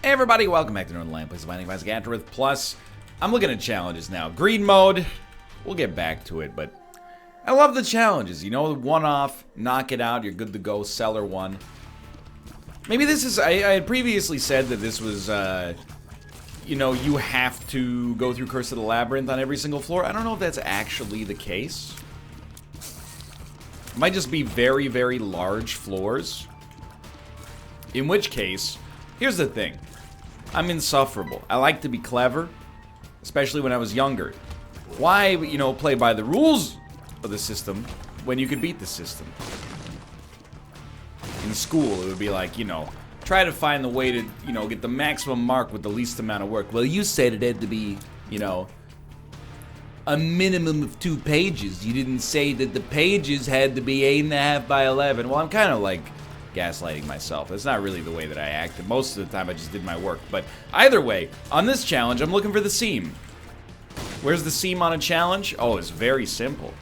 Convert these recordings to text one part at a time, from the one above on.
Hey everybody, welcome back to Northernlion, place of finding classic AFTERBIRTH Plus. I'm looking at challenges now. Green mode, we'll get back to it, but I love the challenges. You know, one off, knock it out, you're good to go, seller one. Maybe this is, I had previously said that this was, you know, you have to go through Curse of the Labyrinth on every single floor. I don't know if that's actually the case. It might just be very, very large floors. In which case, here's the thing. I'm insufferable. I like to be clever, especially when I was younger. Why, you know, play by the rules of the system when you could beat the system? In school, it would be like, you know, try to find the way to, you know, get the maximum mark with the least amount of work. Well, you said it had to be, you know, a minimum of 2 pages. You didn't say that the pages had to be 8.5 by 11. Well, I'm kind of like gaslighting myself. That's not really the way that I acted. Most of the time I just did my work. But either way, on this challenge, I'm looking for the seam. Where's the seam on a challenge? Oh, it's very simple.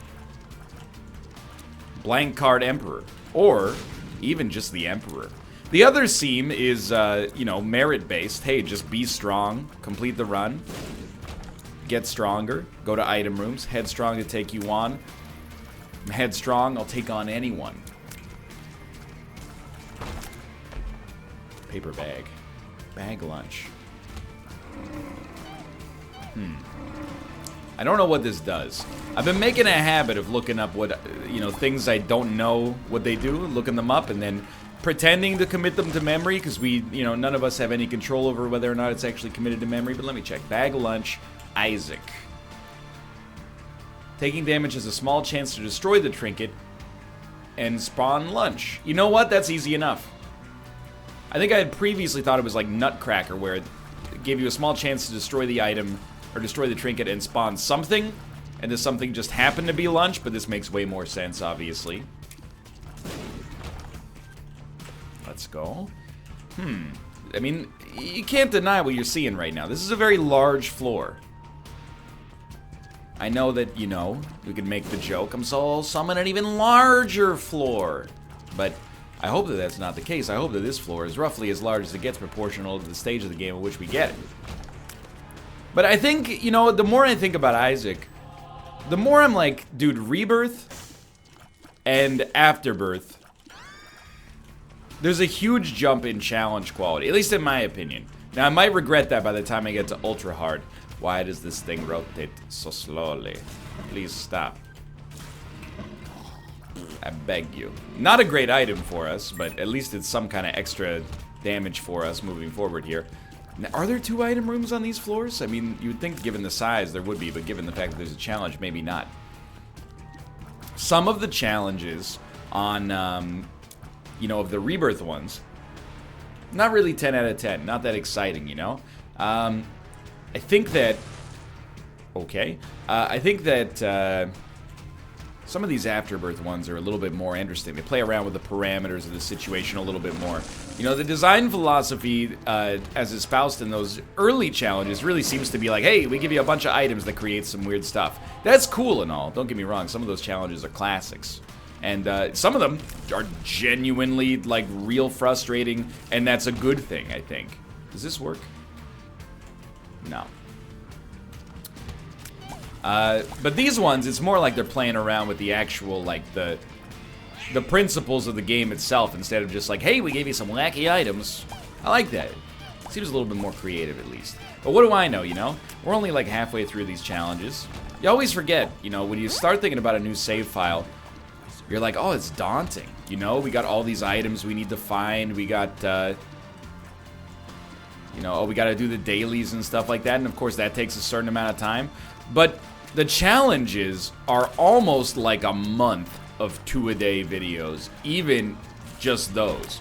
Blank card Emperor. Or even just the Emperor. The other seam is, you know, merit-based. Hey, just be strong. Complete the run. Get stronger. Go to item rooms. Headstrong to take you on. I'm headstrong. I'll take on anyone. Paper bag. Bag lunch. I don't know what this does. I've been making a habit of looking up what, you know, things I don't know what they do, looking them up, and then pretending to commit them to memory, because we, you know, none of us have any control over whether or not it's actually committed to memory. But let me check. Bag lunch, Isaac. Taking damage has a small chance to destroy the trinket and spawn lunch. You know what? That's easy enough. I think I had previously thought it was like Nutcracker, where it gave you a small chance to destroy the item, or destroy the trinket and spawn something, and this something just happened to be lunch, but this makes way more sense, obviously. Let's go. I mean, you can't deny what you're seeing right now. This is a very large floor. I know that, you know, you could make the joke, I'll summon an even larger floor, but I hope that that's not the case. I hope that this floor is roughly as large as it gets, proportional to the stage of the game at which we get it. But I think, you know, the more I think about Isaac, the more I'm like, dude, Rebirth and Afterbirth, there's a huge jump in challenge quality, at least in my opinion. Now, I might regret that by the time I get to Ultra Hard. Why does this thing rotate so slowly? Please stop. I beg you. Not a great item for us, but at least it's some kind of extra damage for us moving forward here. Now, are there 2 item rooms on these floors? I mean, you would think given the size there would be, but given the fact that there's a challenge, maybe not. Some of the challenges on, you know, of the Rebirth ones, not really 10 out of 10. Not that exciting, you know? I think that... Okay. I think that... some of these Afterbirth ones are a little bit more interesting. They play around with the parameters of the situation a little bit more. You know, the design philosophy, as espoused in those early challenges, really seems to be like, hey, we give you a bunch of items that create some weird stuff. That's cool and all. Don't get me wrong. Some of those challenges are classics. And some of them are genuinely, like, real frustrating, and that's a good thing, I think. Does this work? No. But these ones, it's more like they're playing around with the actual, like, the principles of the game itself, instead of just like, hey, we gave you some wacky items. I like that. Seems a little bit more creative, at least. But what do I know, you know? We're only, like, halfway through these challenges. You always forget, you know, when you start thinking about a new save file, you're like, oh, it's daunting. You know, we got all these items we need to find. We got, you know, oh, we got to do the dailies and stuff like that. And, of course, that takes a certain amount of time. But the challenges are almost like a month of 2-a-day videos, even just those.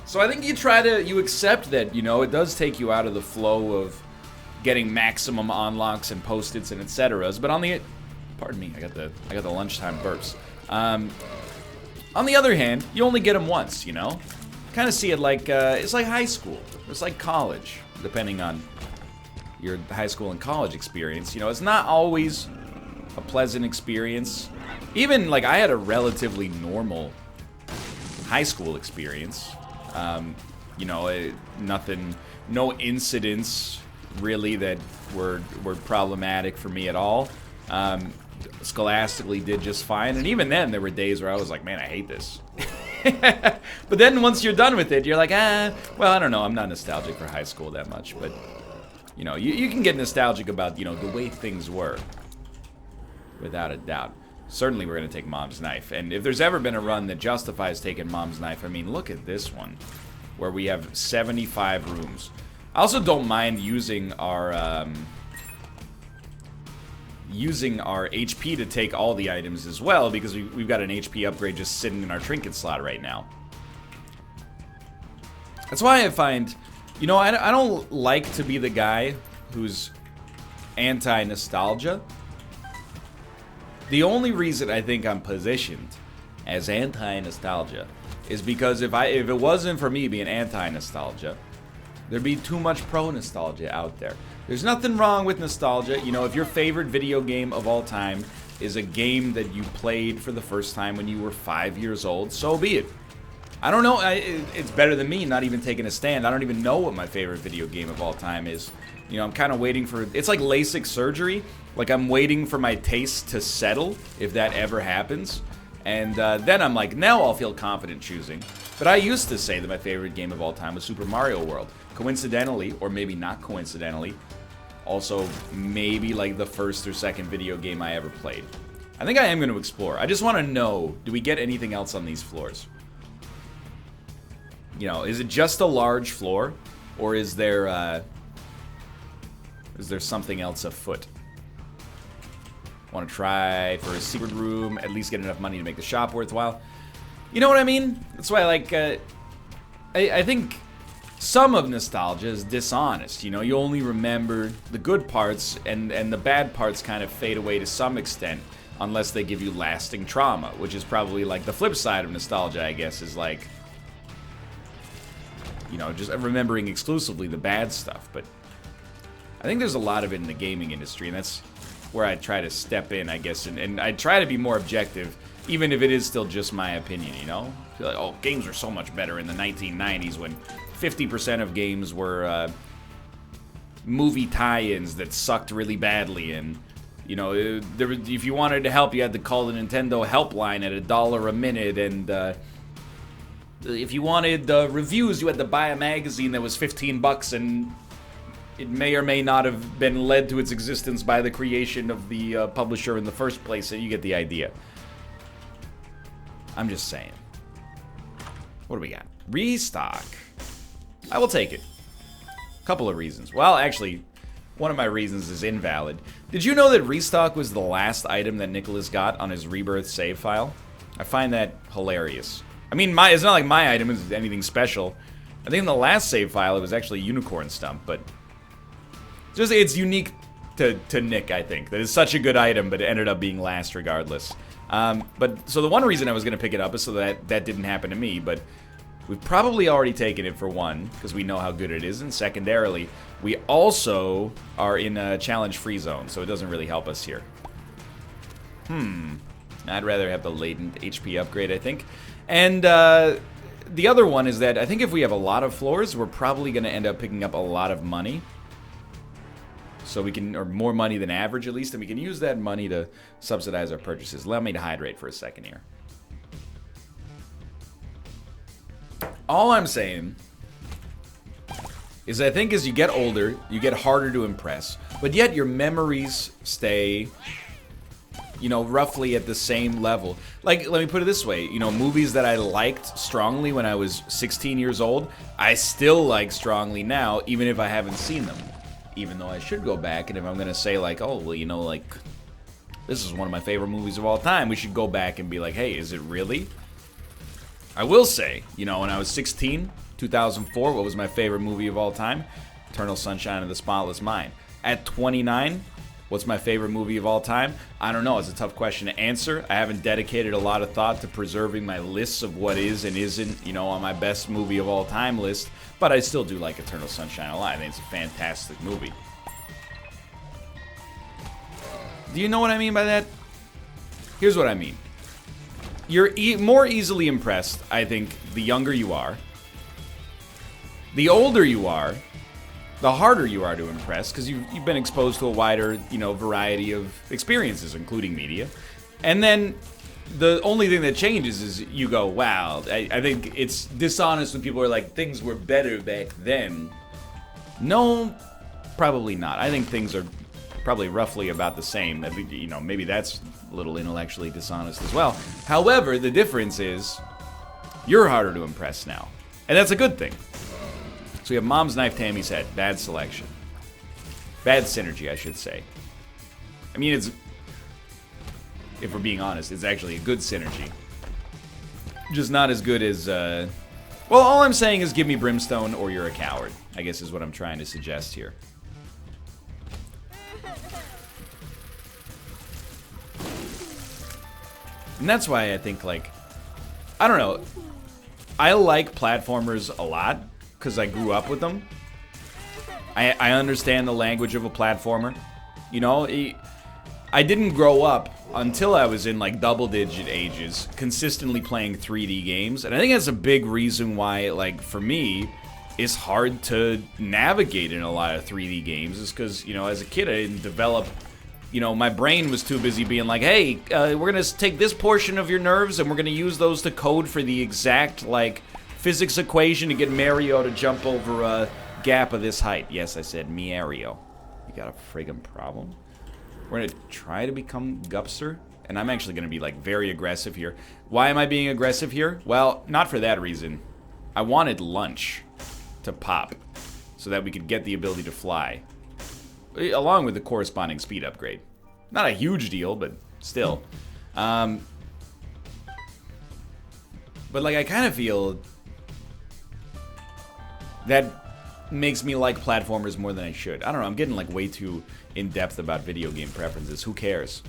So I think you accept that, you know, it does take you out of the flow of getting maximum unlocks and post-its and etc. But on the, pardon me, I got the lunchtime burps. On the other hand, you only get them once, you know? Kind of see it like, it's like high school. It's like college, depending on your high school and college experience. You know, it's not always a pleasant experience. Even, like, I had a relatively normal high school experience. You know, nothing no incidents really that were problematic for me at all. Scholastically did just fine, and even then there were days where I was like, man, I hate this. But then once you're done with it, you're like, well, I don't know, I'm not nostalgic for high school that much, but you know, you can get nostalgic about, you know, the way things were, without a doubt. Certainly we're going to take Mom's Knife, and if there's ever been a run that justifies taking Mom's Knife, I mean, look at this one, where we have 75 rooms. I also don't mind using our HP to take all the items as well, because we've got an HP upgrade just sitting in our trinket slot right now. That's why I find, you know, I don't like to be the guy who's anti-nostalgia. The only reason I think I'm positioned as anti-nostalgia is because if it wasn't for me being anti-nostalgia, there'd be too much pro-nostalgia out there. There's nothing wrong with nostalgia. You know, if your favorite video game of all time is a game that you played for the first time when you were 5 years old, so be it. I don't know, it's better than me not even taking a stand. I don't even know what my favorite video game of all time is. You know, I'm kind of waiting for, it's like LASIK surgery. Like, I'm waiting for my taste to settle, if that ever happens. And then I'm like, now I'll feel confident choosing. But I used to say that my favorite game of all time was Super Mario World. Coincidentally, or maybe not coincidentally, also maybe like the first or second video game I ever played. I think I am going to explore. I just want to know, do we get anything else on these floors? You know, is it just a large floor, or is there something else afoot? Want to try for a secret room, at least get enough money to make the shop worthwhile. You know what I mean? That's why, like, I think some of nostalgia is dishonest. You know, you only remember the good parts, and the bad parts kind of fade away to some extent, unless they give you lasting trauma, which is probably, like, the flip side of nostalgia, I guess, is, like, you know, just remembering exclusively the bad stuff. But I think there's a lot of it in the gaming industry, and that's where I try to step in, I guess, and I try to be more objective, even if it is still just my opinion, you know? I feel like, oh, games were so much better in the 1990s when 50% of games were movie tie-ins that sucked really badly, and, you know, if you wanted to help, you had to call the Nintendo helpline at $1 a minute, and if you wanted reviews, you had to buy a magazine that was $15, and it may or may not have been led to its existence by the creation of the publisher in the first place, so you get the idea. I'm just saying. What do we got? Restock. I will take it. Couple of reasons. Well, actually, one of my reasons is invalid. Did you know that Restock was the last item that Nicholas got on his Rebirth save file? I find that hilarious. I mean, it's not like my item is anything special. I think in the last save file, it was actually Unicorn Stump, but it's unique to Nick, I think. That is such a good item, but it ended up being last regardless. But so the one reason I was going to pick it up is so that didn't happen to me, but we've probably already taken it for one, because we know how good it is, and secondarily, we also are in a challenge-free zone, so it doesn't really help us here. I'd rather have the latent HP upgrade, I think. And the other one is that I think if we have a lot of floors, we're probably going to end up picking up a lot of money. So we can, or more money than average at least, and we can use that money to subsidize our purchases. Allow me to hydrate for a second here. All I'm saying is I think as you get older, you get harder to impress, but yet your memories stay, you know, roughly at the same level. Like, let me put it this way, you know, movies that I liked strongly when I was 16 years old, I still like strongly now, even if I haven't seen them. Even though I should go back, and if I'm gonna say, like, oh, well, you know, like, this is one of my favorite movies of all time, we should go back and be like, hey, is it really? I will say, you know, when I was 16, 2004, what was my favorite movie of all time? Eternal Sunshine of the Spotless Mind. At 29, what's my favorite movie of all time? I don't know, it's a tough question to answer. I haven't dedicated a lot of thought to preserving my lists of what is and isn't, you know, on my best movie of all time list, but I still do like Eternal Sunshine a lot. I think it's a fantastic movie. Do you know what I mean by that? Here's what I mean. You're more easily impressed, I think, the younger you are. The older you are, the harder you are to impress, because you've been exposed to a wider, variety of experiences, including media. And then the only thing that changes is you go, wow, I think it's dishonest when people are like, things were better back then. No, probably not. I think things are probably roughly about the same. Maybe that's a little intellectually dishonest as well. However, the difference is you're harder to impress now. And that's a good thing. So we have Mom's Knife, Tammy's Head. Bad selection. Bad synergy, I should say. I mean, if we're being honest, it's actually a good synergy. Just not as good as, well, all I'm saying is give me Brimstone or you're a coward, I guess is what I'm trying to suggest here. And that's why I think, I don't know. I like platformers a lot because I grew up with them. I understand the language of a platformer. I didn't grow up until I was in double-digit ages consistently playing 3D games. And I think that's a big reason why, for me, it's hard to navigate in a lot of 3D games is because, as a kid, I didn't develop... my brain was too busy being like, hey, we're going to take this portion of your nerves and we're going to use those to code for the exact, physics equation to get Mario to jump over a gap of this height. Yes, I said Mario. You got a friggin' problem? We're going to try to become Gupster, and I'm actually going to be, very aggressive here. Why am I being aggressive here? Well, not for that reason. I wanted lunch to pop so that we could get the ability to fly. Along with the corresponding speed upgrade. Not a huge deal, but still. But I kind of feel that makes me like platformers more than I should. I don't know, I'm getting way too in-depth about video game preferences. Who cares?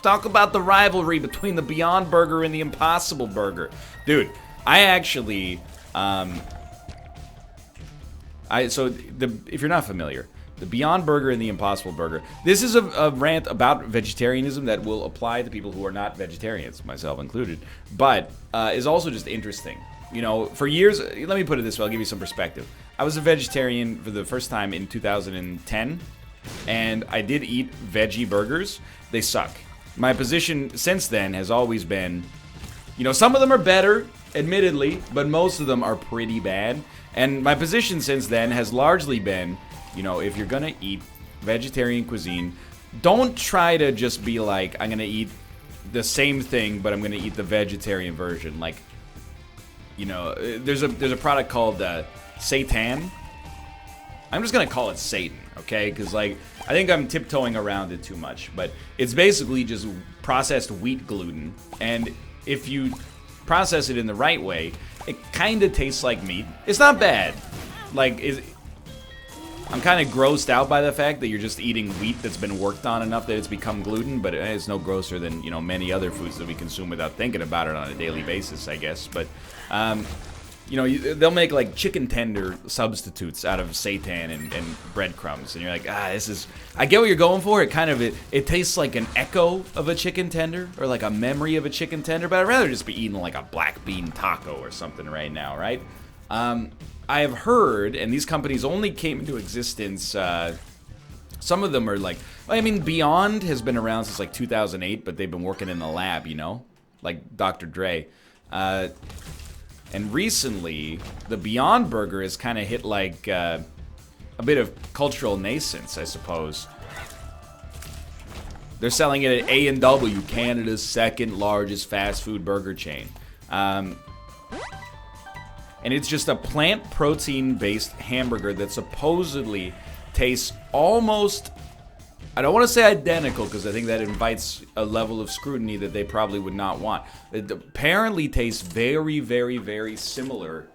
Talk about the rivalry between the Beyond Burger and the Impossible Burger. Dude, I actually, if you're not familiar, the Beyond Burger and the Impossible Burger. This is a rant about vegetarianism that will apply to people who are not vegetarians, myself included, but is also just interesting. For years, let me put it this way, I'll give you some perspective. I was a vegetarian for the first time in 2010, and I did eat veggie burgers. They suck. My position since then has always been, some of them are better, admittedly, but most of them are pretty bad. And my position since then has largely been, if you're gonna eat vegetarian cuisine, don't try to just be like, I'm gonna eat the same thing, but I'm gonna eat the vegetarian version. There's a product called Seitan. I'm just gonna call it Satan, okay? Because I think I'm tiptoeing around it too much. But it's basically just processed wheat gluten, and if you process it in the right way, it kind of tastes like meat. It's not bad. I'm kind of grossed out by the fact that you're just eating wheat that's been worked on enough that it's become gluten, but it's no grosser than, many other foods that we consume without thinking about it on a daily basis, I guess. But, they'll make, chicken tender substitutes out of seitan and breadcrumbs, and you're like, I get what you're going for. It tastes like an echo of a chicken tender, or like a memory of a chicken tender, but I'd rather just be eating, a black bean taco or something right now, right? I have heard, and these companies only came into existence, some of them are Beyond has been around since 2008, but they've been working in the lab, like Dr. Dre. And recently, the Beyond Burger has kind of hit a bit of cultural nascence, I suppose. They're selling it at A&W, Canada's second largest fast food burger chain. And it's just a plant protein-based hamburger that supposedly tastes almost, I don't want to say identical because I think that invites a level of scrutiny that they probably would not want. It apparently tastes very, very, very similar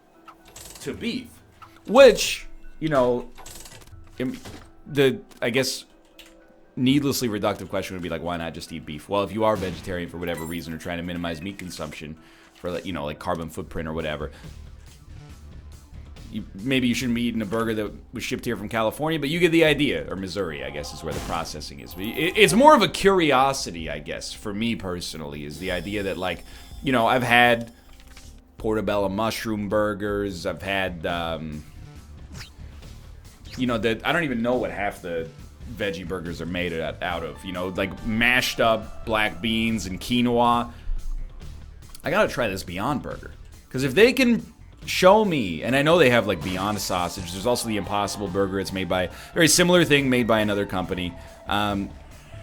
to beef. Which, I guess, needlessly reductive question would be why not just eat beef? Well, if you are vegetarian for whatever reason or trying to minimize meat consumption for, carbon footprint or whatever, maybe you shouldn't be eating a burger that was shipped here from California, but you get the idea. Or Missouri, I guess, is where the processing is. But it's more of a curiosity, I guess, for me personally, is the idea that, I've had portobello mushroom burgers. I've had, you know, that I don't even know what half the veggie burgers are made out of. You know, like mashed up black beans and quinoa. I gotta try this Beyond Burger. Because if they can show me, and I know they have like Beyond Sausage, there's also the Impossible Burger. It's made by a very similar thing made by another company.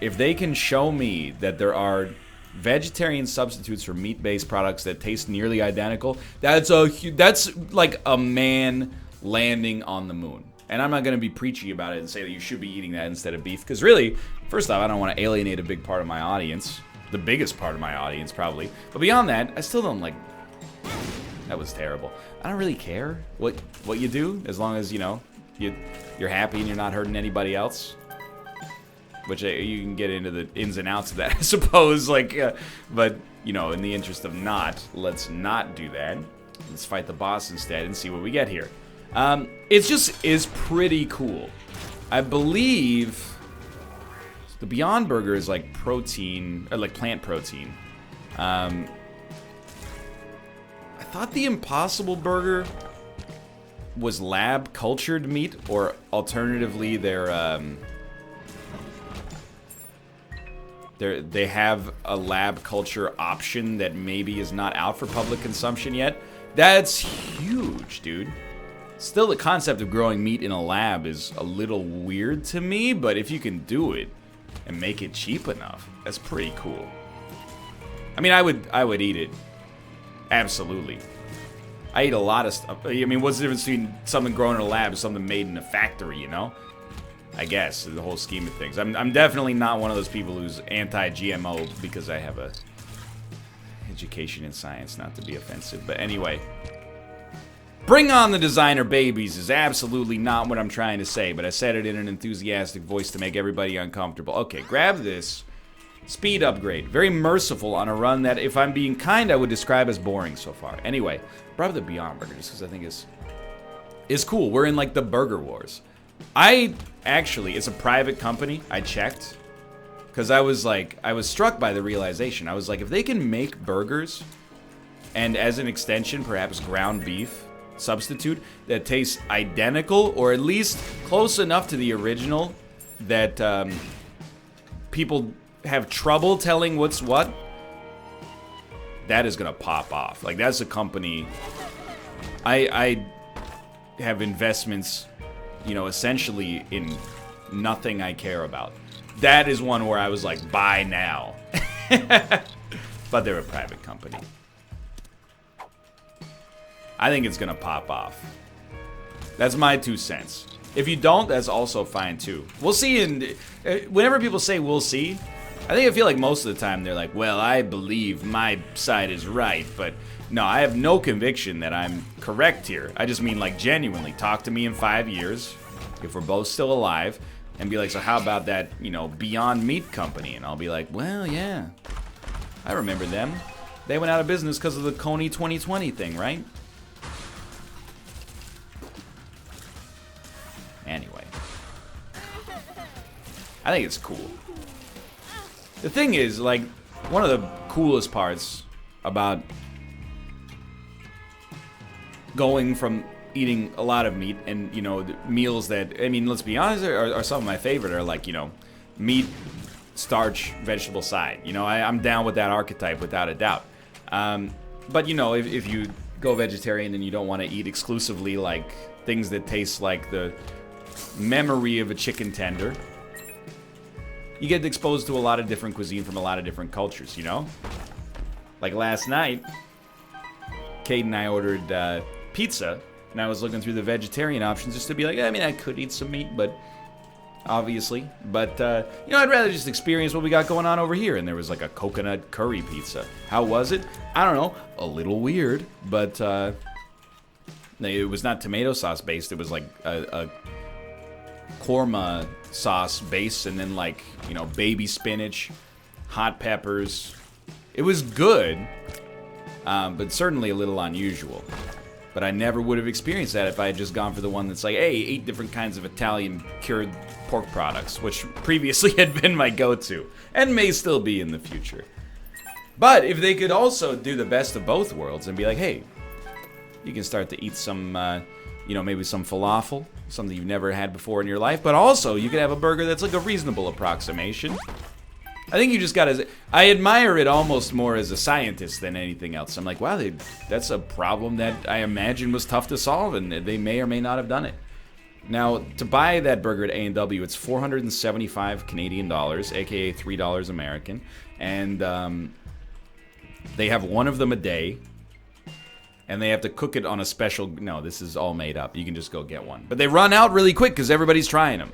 If they can show me that there are vegetarian substitutes for meat-based products that taste nearly identical, that's like a man landing on the moon. And I'm not going to be preachy about it and say that you should be eating that instead of beef, because really, first off, I don't want to alienate a big part of my audience, the biggest part of my audience probably. But beyond that, I still don't like. That was terrible. I don't really care what you do, as long as, you know, you're happy and you're not hurting anybody else. Which you can get into the ins and outs of that, I suppose. Like, but you know, in the interest of let's not do that. Let's fight the boss instead and see what we get here. It's just is pretty cool. I believe the Beyond Burger is like protein or like plant protein. I thought the Impossible Burger was lab cultured meat, or alternatively, they have a lab culture option that maybe is not out for public consumption yet. That's huge, dude. Still, the concept of growing meat in a lab is a little weird to me, but if you can do it and make it cheap enough, that's pretty cool. I mean, I would eat it. Absolutely. I eat a lot of stuff. I mean, what's the difference between something grown in a lab and something made in a factory, you know? I guess, the whole scheme of things. I'm definitely not one of those people who's anti-GMO because I have a education in science, not to be offensive. But anyway, bring on the designer babies is absolutely not what I'm trying to say, but I said it in an enthusiastic voice to make everybody uncomfortable. Okay, grab this. Speed upgrade. Very merciful on a run that, if I'm being kind, I would describe as boring so far. Anyway, brought up the Beyond Burger just because I think is cool. We're in like the Burger Wars. It's a private company. I checked because I was struck by the realization. I was like, if they can make burgers and as an extension, perhaps ground beef substitute that tastes identical or at least close enough to the original that people have trouble telling what's what, that is gonna pop off. Like, that's a company. I have investments, you know, essentially in nothing I care about. That is one where I was like, buy now. But they're a private company. I think it's gonna pop off. That's my 2 cents. If you don't, that's also fine too. We'll see. Whenever people say we'll see, I feel like most of the time they're like, well, I believe my side is right, but no, I have no conviction that I'm correct here. I just mean, like, genuinely, talk to me in 5 years, if we're both still alive, and be like, so how about that, you know, Beyond Meat company? And I'll be like, well, yeah, I remember them. They went out of business because of the Coney 2020 thing, right? Anyway. I think it's cool. The thing is, like, one of the coolest parts about going from eating a lot of meat and, you know, meals that, I mean, let's be honest, are some of my favorite are like, you know, meat, starch, vegetable side. You know, I'm down with that archetype without a doubt. But, you know, if you go vegetarian and you don't want to eat exclusively like things that taste like the memory of a chicken tender, you get exposed to a lot of different cuisine from a lot of different cultures, you know? Like last night, Kate and I ordered pizza, and I was looking through the vegetarian options just to be like, I mean, I could eat some meat, but obviously. But, you know, I'd rather just experience what we got going on over here. And there was like a coconut curry pizza. How was it? I don't know. A little weird, but it was not tomato sauce based. It was like a korma sauce base, and then, like, you know, baby spinach, hot peppers. It was good, but certainly a little unusual. But I never would have experienced that if I had just gone for the one that's like, hey, 8 different kinds of Italian cured pork products, which previously had been my go-to, and may still be in the future. But if they could also do the best of both worlds and be like, hey, you can start to eat some You know, maybe some falafel, something you've never had before in your life. But also, you could have a burger that's like a reasonable approximation. I think you just gotta... I admire it almost more as a scientist than anything else. I'm like, wow, that's a problem that I imagine was tough to solve, and they may or may not have done it. Now, to buy that burger at A&W, it's 475 Canadian dollars, aka $3 American, and they have one of them a day, and they have to cook it on a special... No, this is all made up. You can just go get one. But they run out really quick because everybody's trying them.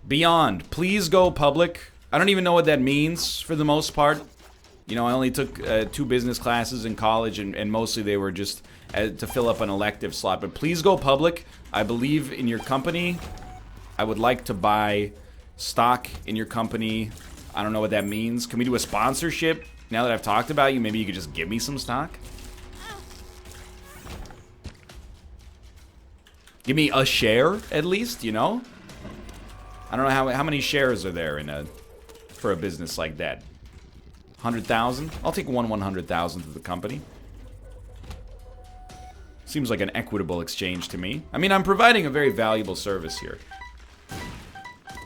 Beyond, please go public. I don't even know what that means for the most part. You know, I only took 2 business classes in college, and mostly they were just to fill up an elective slot. But please go public. I believe in your company. I would like to buy stock in your company. I don't know what that means. Can we do a sponsorship? Now that I've talked about you, maybe you could just give me some stock? Give me a share, at least, you know? I don't know how many shares are there for a business like that. 100,000? I'll take 1/100,000th of the company. Seems like an equitable exchange to me. I mean, I'm providing a very valuable service here.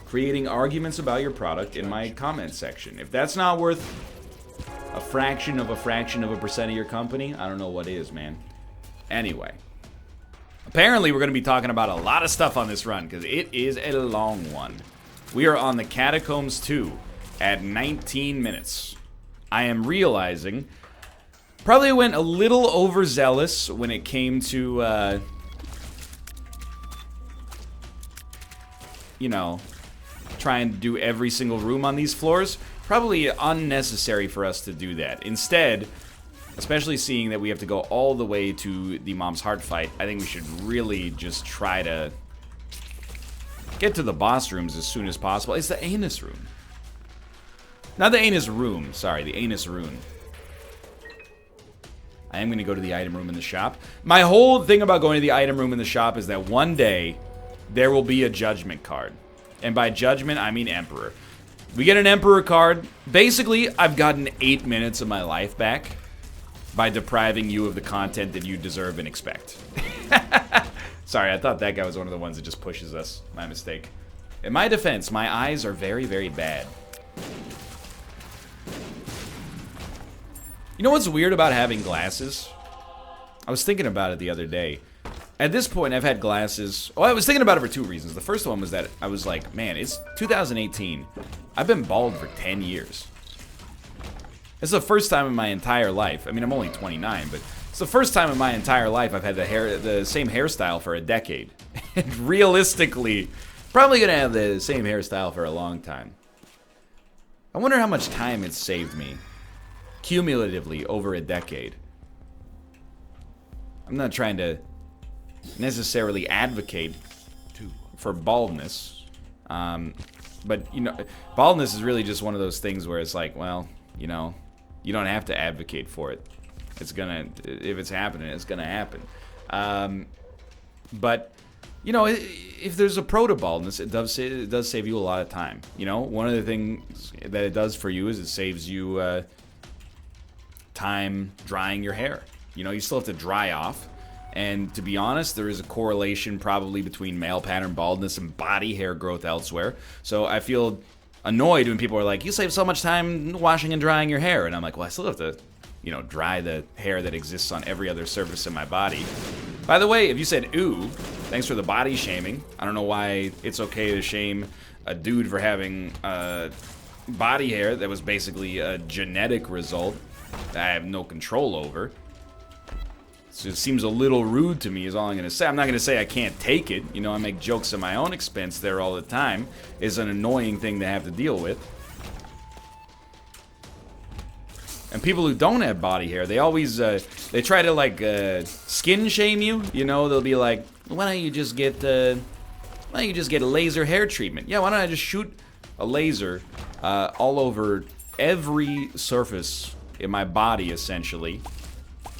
Creating arguments about your product in my comment section. If that's not worth a fraction of a percent of your company, I don't know what is, man. Anyway. Apparently, we're going to be talking about a lot of stuff on this run, because it is a long one. We are on the Catacombs 2 at 19 minutes. I am realizing, probably went a little overzealous when it came to, you know, trying to do every single room on these floors. Probably unnecessary for us to do that. Instead, especially seeing that we have to go all the way to the Mom's Heart fight, I think we should really just try to get to the boss rooms as soon as possible. It's the anus room. Not the anus room, sorry, the anus rune. I am going to go to the item room in the shop. My whole thing about going to the item room in the shop is that one day there will be a judgment card. And by judgment, I mean Emperor. We get an Emperor card. Basically, I've gotten 8 minutes of my life back by depriving you of the content that you deserve and expect. Sorry, I thought that guy was one of the ones that just pushes us. My mistake. In my defense, my eyes are very, very bad. You know what's weird about having glasses? I was thinking about it the other day. At this point, I've had glasses... Well, I was thinking about it for 2 reasons. The first one was that I was like, man, it's 2018. I've been bald for 10 years. It's the first time in my entire life. I mean, I'm only 29, but it's the first time in my entire life I've had the same hairstyle for a decade. And realistically, probably gonna have the same hairstyle for a long time. I wonder how much time it's saved me. Cumulatively over a decade. I'm not trying to necessarily advocate for baldness, but you know, baldness is really just one of those things where it's like, well, you know, you don't have to advocate for it. It's gonna, if it's happening, it's gonna happen. But you know, if there's a pro to baldness, it does save you a lot of time. You know, one of the things that it does for you is it saves you time drying your hair. You know, you still have to dry off. And to be honest, there is a correlation probably between male pattern baldness and body hair growth elsewhere. So I feel annoyed when people are like, you save so much time washing and drying your hair. And I'm like, well, I still have to, you know, dry the hair that exists on every other surface in my body. By the way, if you said, ooh, thanks for the body shaming. I don't know why it's okay to shame a dude for having body hair that was basically a genetic result that I have no control over. So it seems a little rude to me is all I'm going to say. I'm not going to say I can't take it. You know, I make jokes at my own expense there all the time. It's an annoying thing to have to deal with. And people who don't have body hair, they always, they try to like skin shame you. You know, they'll be like, why don't you just get a laser hair treatment? Yeah, why don't I just shoot a laser all over every surface in my body, essentially,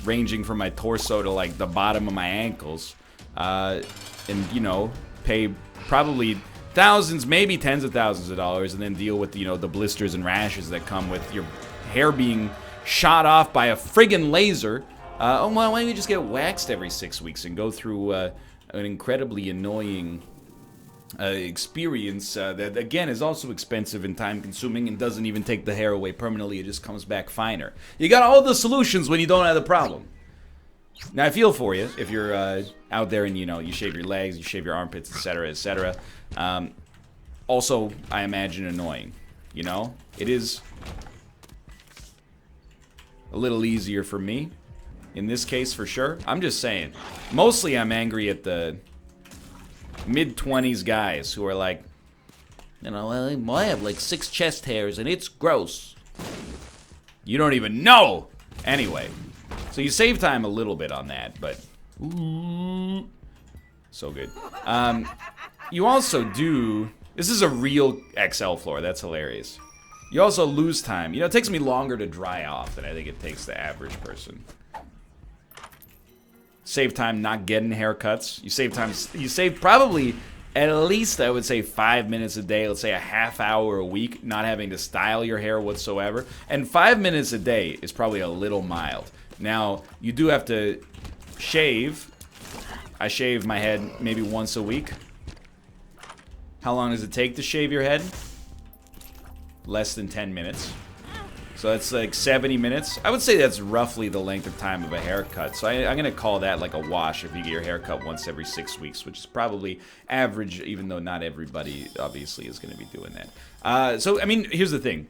ranging from my torso to like the bottom of my ankles, and you know, pay probably thousands, maybe tens of thousands of dollars, and then deal with, you know, the blisters and rashes that come with your hair being shot off by a friggin' laser Oh, well, why don't you just get waxed every 6 weeks and go through an incredibly annoying experience that, again, is also expensive and time-consuming and doesn't even take the hair away permanently. It just comes back finer. You got all the solutions when you don't have the problem. Now, I feel for you if you're out there and, you know, you shave your legs, you shave your armpits, etc., etc. Also, I imagine annoying, you know? It is a little easier for me. In this case, for sure. I'm just saying. Mostly I'm angry at the mid-20s guys who are like, you know, well, I have like 6 chest hairs and it's gross. You don't even know! Anyway. So you save time a little bit on that, but... Ooh, so good. You also do... This is a real XL floor. That's hilarious. You also lose time. You know, it takes me longer to dry off than I think it takes the average person. Save time not getting haircuts. You save time. You save probably at least, I would say, 5 minutes a day. Let's say a half hour a week, not having to style your hair whatsoever. And 5 minutes a day is probably a little mild. Now, you do have to shave. I shave my head maybe once a week. How long does it take to shave your head? Less than 10 minutes. So that's like 70 minutes. I would say that's roughly the length of time of a haircut. So I'm going to call that like a wash if you get your haircut once every 6 weeks, which is probably average, even though not everybody obviously is going to be doing that. So, I mean, here's the thing.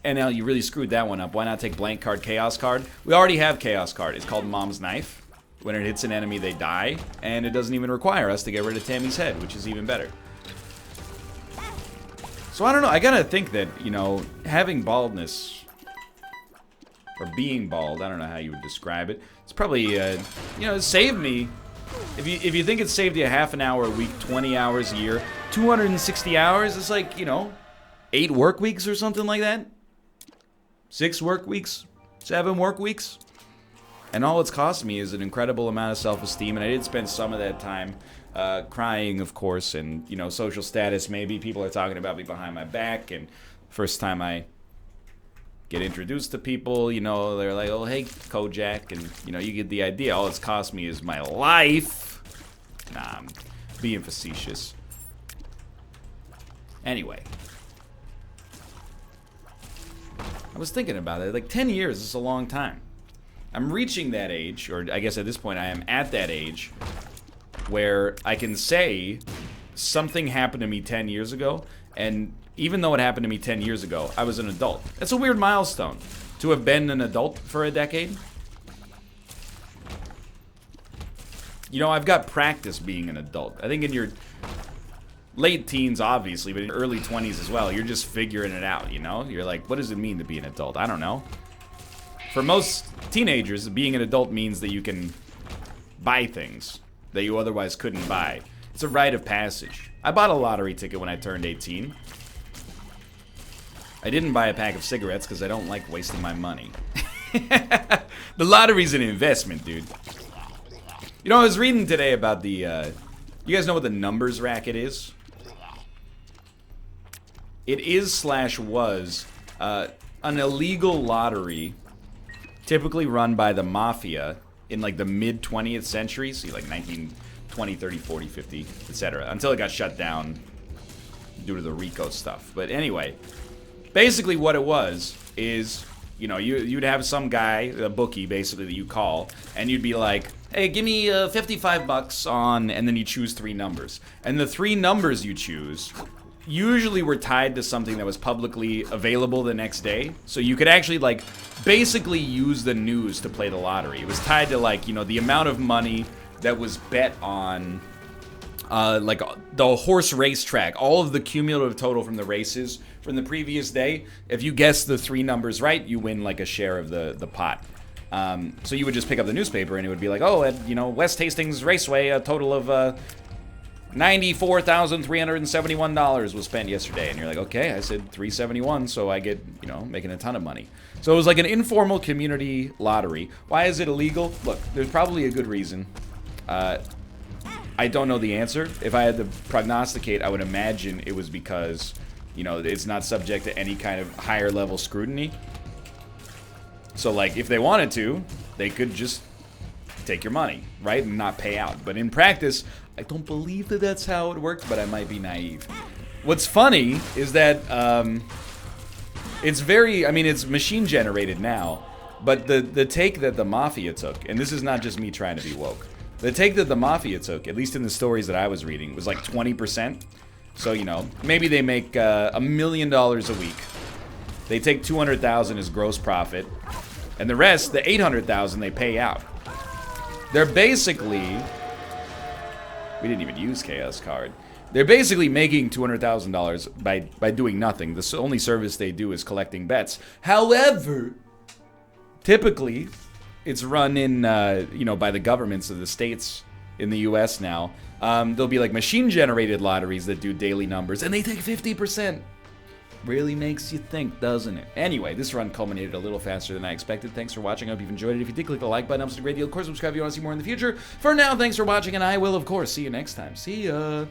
NL, you really screwed that one up. Why not take blank card, chaos card? We already have chaos card. It's called Mom's Knife. When it hits an enemy, they die. And it doesn't even require us to get rid of Tammy's head, which is even better. So I don't know, I gotta think that, you know, having baldness, or being bald, I don't know how you would describe it, it's probably, you know, it saved me, if you think it saved you a half an hour a week, 20 hours a year, 260 hours, it's like, you know, 8 work weeks or something like that? 6 work weeks? 7 work weeks? And all it's cost me is an incredible amount of self-esteem, and I did spend some of that time crying, of course, and, you know, social status, maybe people are talking about me behind my back, and first time I get introduced to people, you know, they're like, oh, hey, Kojak, and, you know, you get the idea. All it's cost me is my life. Nah, I'm being facetious. Anyway. I was thinking about it, like, 10 years is a long time. I'm reaching that age, or I guess at this point I am at that age, where I can say something happened to me 10 years ago, and even though it happened to me 10 years ago, I was an adult. That's a weird milestone, to have been an adult for a decade. You know, I've got practice being an adult. I think in your late teens, obviously, but in your early 20s as well, you're just figuring it out, you know? You're like, what does it mean to be an adult? I don't know. For most teenagers, being an adult means that you can buy things that you otherwise couldn't buy. It's a rite of passage. I bought a lottery ticket when I turned 18. I didn't buy a pack of cigarettes because I don't like wasting my money. The lottery's an investment, dude. You know, I was reading today about the, you guys know what the numbers racket is? It is / was an illegal lottery typically run by the mafia in like the mid 20th century, so like 1920, 30, 40, 50, etc. Until it got shut down due to the RICO stuff. But anyway, basically what it was is, you know, you'd have some guy, a bookie basically that you call, and you'd be like, hey, give me 55 bucks on, and then you choose 3 numbers. And the 3 numbers you choose usually were tied to something that was publicly available the next day. So you could actually, like, basically use the news to play the lottery. It was tied to, like, you know, the amount of money that was bet on, like, the horse racetrack. All of the cumulative total from the races from the previous day. If you guess the 3 numbers right, you win, like, a share of the pot. So you would just pick up the newspaper and it would be like, oh, at, you know, West Hastings Raceway, a total of, $94,371 was spent yesterday. And you're like, okay, I said 371, so I get, you know, making a ton of money. So it was like an informal community lottery. Why is it illegal? Look, there's probably a good reason. I don't know the answer. If I had to prognosticate, I would imagine it was because, you know, it's not subject to any kind of higher level scrutiny. So, like, if they wanted to, they could just take your money, right, and not pay out. But in practice, I don't believe that that's how it works, but I might be naive. What's funny is that it's very, I mean, it's machine generated now, but the take that the Mafia took, and this is not just me trying to be woke, the take that the Mafia took, at least in the stories that I was reading, was like 20%. So, you know, maybe they make $1 million a week. They take 200,000 as gross profit, and the rest, the 800,000, they pay out. They're basically, we didn't even use Chaos card. They're basically making $200,000 by doing nothing. The only service they do is collecting bets. However, typically, it's run in, you know, by the governments of the states in the U.S. now. There'll be like machine-generated lotteries that do daily numbers, and they take 50%. Really makes you think, doesn't it? Anyway, this run culminated a little faster than I expected. Thanks for watching. I hope you've enjoyed it. If you did, click the like button. Helps a great deal. Of course, subscribe if you want to see more in the future. For now, thanks for watching, and I will, of course, see you next time. See ya!